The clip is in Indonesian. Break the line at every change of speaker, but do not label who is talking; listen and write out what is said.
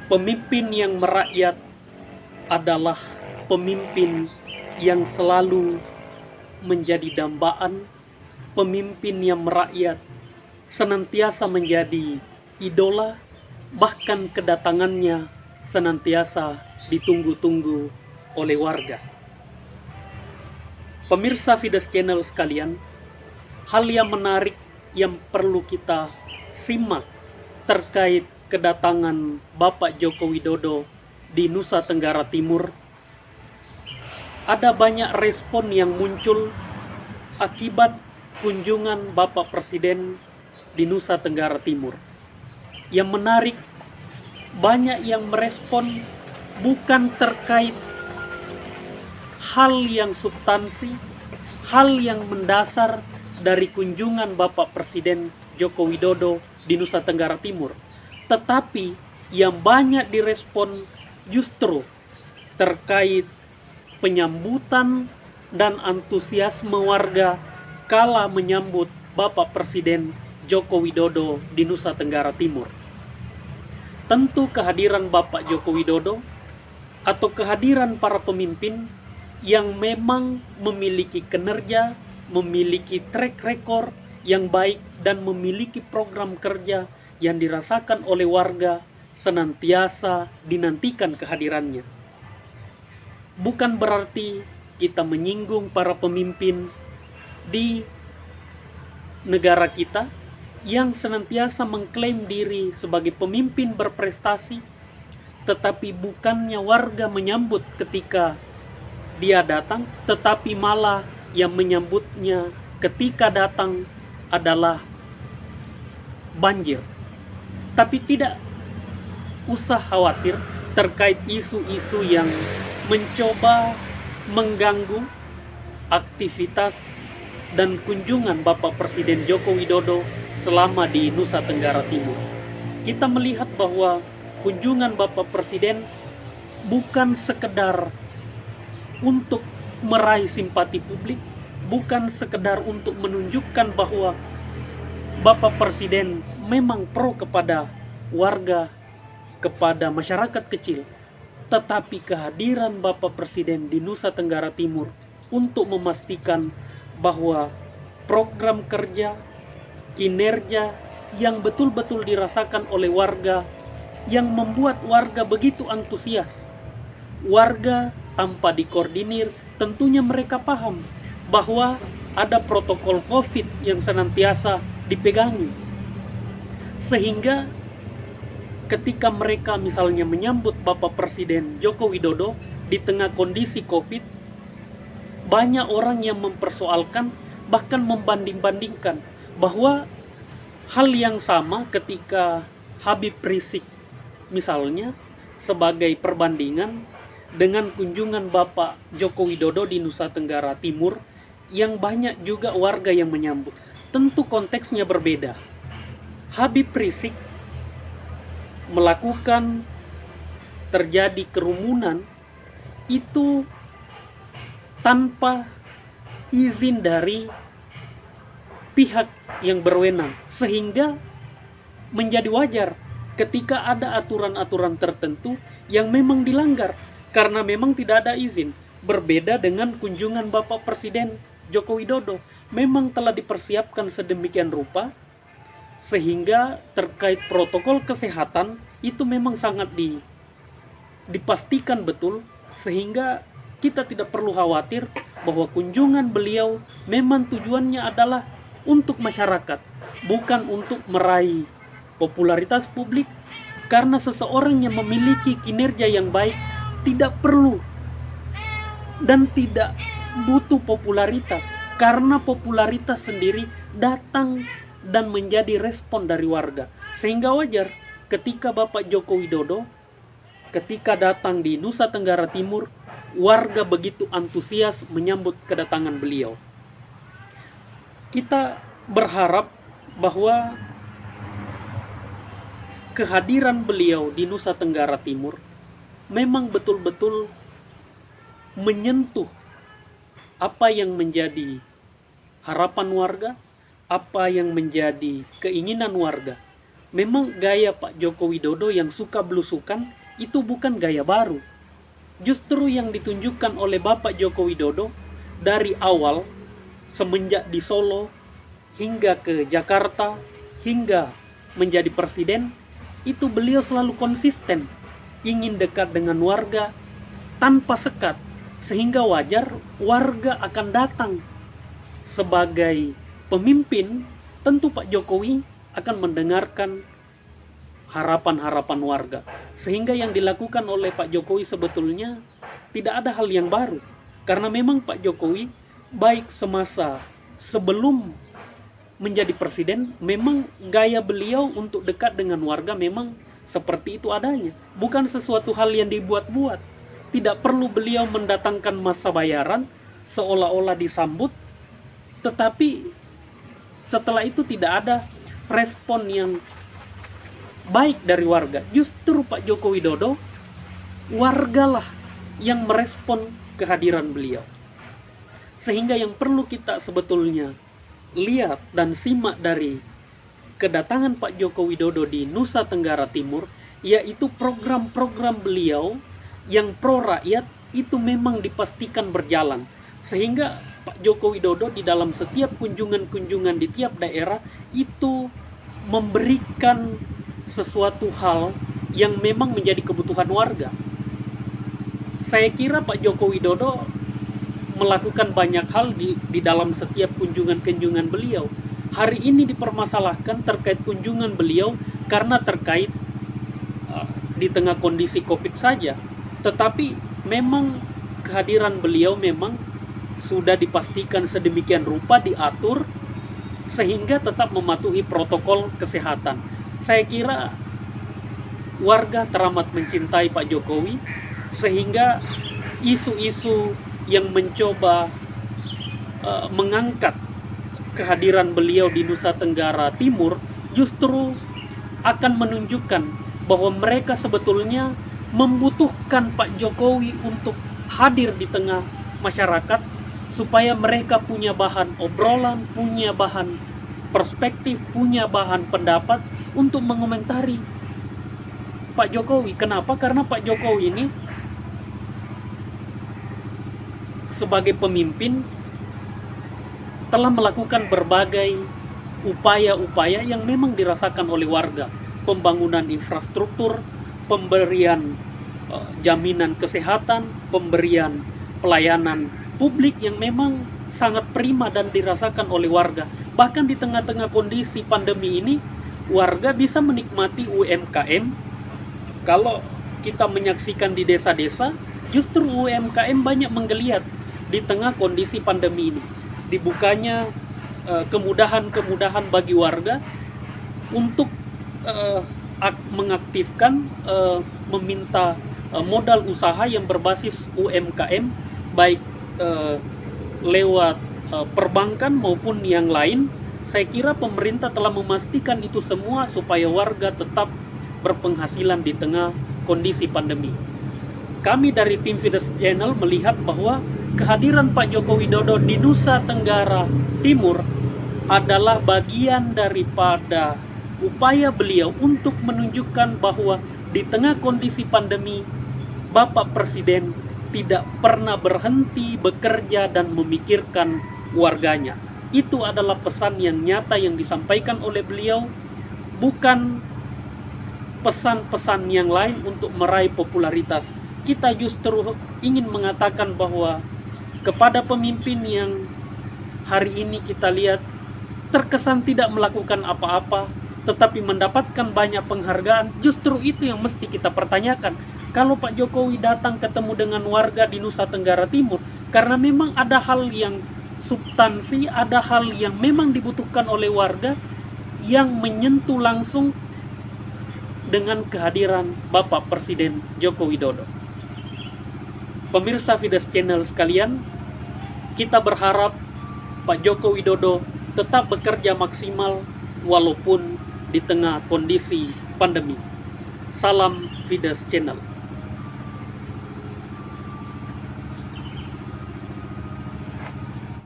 Pemimpin yang merakyat adalah pemimpin yang selalu menjadi dambaan. Pemimpin yang merakyat senantiasa menjadi idola, bahkan kedatangannya senantiasa ditunggu-tunggu oleh warga. Pemirsa Fides Channel sekalian, hal yang menarik yang perlu kita simak terkait kedatangan Bapak Joko Widodo di Nusa Tenggara Timur. Ada banyak respon yang muncul akibat kunjungan Bapak Presiden di Nusa Tenggara Timur. Yang menarik, banyak yang merespon bukan terkait hal yang substansi, hal yang mendasar dari kunjungan Bapak Presiden Joko Widodo di Nusa Tenggara Timur, tetapi yang banyak direspon justru terkait penyambutan dan antusiasme warga kala menyambut Bapak Presiden Joko Widodo di Nusa Tenggara Timur. Tentu kehadiran Bapak Joko Widodo atau kehadiran para pemimpin yang memang memiliki kinerja, memiliki track record yang baik, dan memiliki program kerja yang dirasakan oleh warga senantiasa dinantikan kehadirannya. Bukan berarti kita menyinggung para pemimpin di negara kita yang senantiasa mengklaim diri sebagai pemimpin berprestasi, tetapi bukannya warga menyambut ketika dia datang, tetapi malah yang menyambutnya ketika datang adalah banjir. Tapi tidak usah khawatir terkait isu-isu yang mencoba mengganggu aktivitas dan kunjungan Bapak Presiden Joko Widodo selama di Nusa Tenggara Timur. Kita melihat bahwa kunjungan Bapak Presiden bukan sekedar untuk meraih simpati publik, bukan sekedar untuk menunjukkan bahwa Bapak Presiden memang pro kepada warga, kepada masyarakat kecil, tetapi kehadiran Bapak Presiden di Nusa Tenggara Timur untuk memastikan bahwa program kerja, kinerja yang betul-betul dirasakan oleh warga, yang membuat warga begitu antusias. Warga tanpa dikoordinir, tentunya mereka paham bahwa ada protokol COVID yang senantiasa dipegangi. Sehingga ketika mereka misalnya menyambut Bapak Presiden Joko Widodo di tengah kondisi COVID, banyak orang yang mempersoalkan, bahkan membanding-bandingkan bahwa hal yang sama ketika Habib Rizik misalnya sebagai perbandingan dengan kunjungan Bapak Joko Widodo di Nusa Tenggara Timur yang banyak juga warga yang menyambut. Tentu konteksnya berbeda. Habib Rizik melakukan terjadi kerumunan itu tanpa izin dari pihak yang berwenang, sehingga menjadi wajar ketika ada aturan-aturan tertentu yang memang dilanggar karena memang tidak ada izin. Berbeda dengan kunjungan Bapak Presiden Joko Widodo, memang telah dipersiapkan sedemikian rupa sehingga terkait protokol kesehatan itu memang sangat dipastikan betul, sehingga kita tidak perlu khawatir bahwa kunjungan beliau memang tujuannya adalah untuk masyarakat, bukan untuk meraih popularitas publik. Karena seseorang yang memiliki kinerja yang baik tidak perlu dan tidak butuh popularitas, karena popularitas sendiri datang dan menjadi respon dari warga. Sehingga wajar ketika Bapak Joko Widodo ketika datang di Nusa Tenggara Timur, warga begitu antusias menyambut kedatangan beliau. Kita berharap bahwa kehadiran beliau di Nusa Tenggara Timur memang betul-betul menyentuh apa yang menjadi harapan warga, apa yang menjadi keinginan warga. memang gaya Pak Joko Widodo yang suka belusukan itu bukan gaya baru. Justru yang ditunjukkan oleh Bapak Joko Widodo dari awal, semenjak di Solo hingga ke Jakarta hingga menjadi presiden, itu beliau selalu konsisten ingin dekat dengan warga tanpa sekat, sehingga wajar warga akan datang. Sebagai pemimpin, tentu Pak Jokowi akan mendengarkan harapan-harapan warga, sehingga yang dilakukan oleh Pak Jokowi sebetulnya tidak ada hal yang baru, karena memang Pak Jokowi baik semasa sebelum menjadi presiden, memang gaya beliau untuk dekat dengan warga memang seperti itu adanya, bukan sesuatu hal yang dibuat-buat. Tidak perlu beliau mendatangkan massa bayaran seolah-olah disambut, tetapi setelah itu tidak ada respon yang baik dari warga. Justru Pak Joko Widodo, wargalah yang merespon kehadiran beliau. Sehingga yang perlu kita sebetulnya lihat dan simak dari kedatangan Pak Joko Widodo di Nusa Tenggara Timur, yaitu program-program beliau yang pro rakyat itu memang dipastikan berjalan. Sehingga Pak Joko Widodo di dalam setiap kunjungan-kunjungan di tiap daerah itu memberikan sesuatu hal yang memang menjadi kebutuhan warga. Saya kira Pak Joko Widodo melakukan banyak hal di dalam setiap kunjungan-kunjungan beliau. Hari ini dipermasalahkan terkait kunjungan beliau karena terkait di tengah kondisi COVID saja. Tetapi memang kehadiran beliau memang sudah dipastikan sedemikian rupa, diatur sehingga tetap mematuhi protokol kesehatan. Saya kira warga teramat mencintai Pak Jokowi, sehingga isu-isu yang mencoba mengangkat kehadiran beliau di Nusa Tenggara Timur justru akan menunjukkan bahwa mereka sebetulnya membutuhkan Pak Jokowi untuk hadir di tengah masyarakat, supaya mereka punya bahan obrolan, punya bahan perspektif, punya bahan pendapat untuk mengomentari Pak Jokowi. Kenapa? Karena Pak Jokowi ini sebagai pemimpin telah melakukan berbagai upaya-upaya yang memang dirasakan oleh warga. Pembangunan infrastruktur, pemberian jaminan kesehatan, pemberian pelayanan publik yang memang sangat prima dan dirasakan oleh warga. Bahkan di tengah-tengah kondisi pandemi ini, warga bisa menikmati UMKM. Kalau kita menyaksikan di desa-desa, justru UMKM banyak menggeliat di tengah kondisi pandemi ini. Dibukanya kemudahan-kemudahan bagi warga untuk mengaktifkan, meminta modal usaha yang berbasis UMKM, baik lewat perbankan maupun yang lain. Saya kira pemerintah telah memastikan itu semua supaya warga tetap berpenghasilan di tengah kondisi pandemi. Kami dari tim Fides Channel melihat bahwa kehadiran Pak Joko Widodo di Nusa Tenggara Timur adalah bagian daripada upaya beliau untuk menunjukkan bahwa di tengah kondisi pandemi, Bapak Presiden tidak pernah berhenti bekerja dan memikirkan warganya. Itu adalah pesan yang nyata yang disampaikan oleh beliau, bukan pesan-pesan yang lain untuk meraih popularitas. Kita justru ingin mengatakan bahwa kepada pemimpin yang hari ini kita lihat terkesan tidak melakukan apa-apa, tetapi mendapatkan banyak penghargaan, justru itu yang mesti kita pertanyakan. Kalau Pak Jokowi datang ketemu dengan warga di Nusa Tenggara Timur, karena memang ada hal yang substansi, ada hal yang memang dibutuhkan oleh warga yang menyentuh langsung dengan kehadiran Bapak Presiden Joko Widodo. Pemirsa Fides Channel sekalian, kita berharap Pak Joko Widodo tetap bekerja maksimal walaupun di tengah kondisi pandemi. Salam Fides Channel.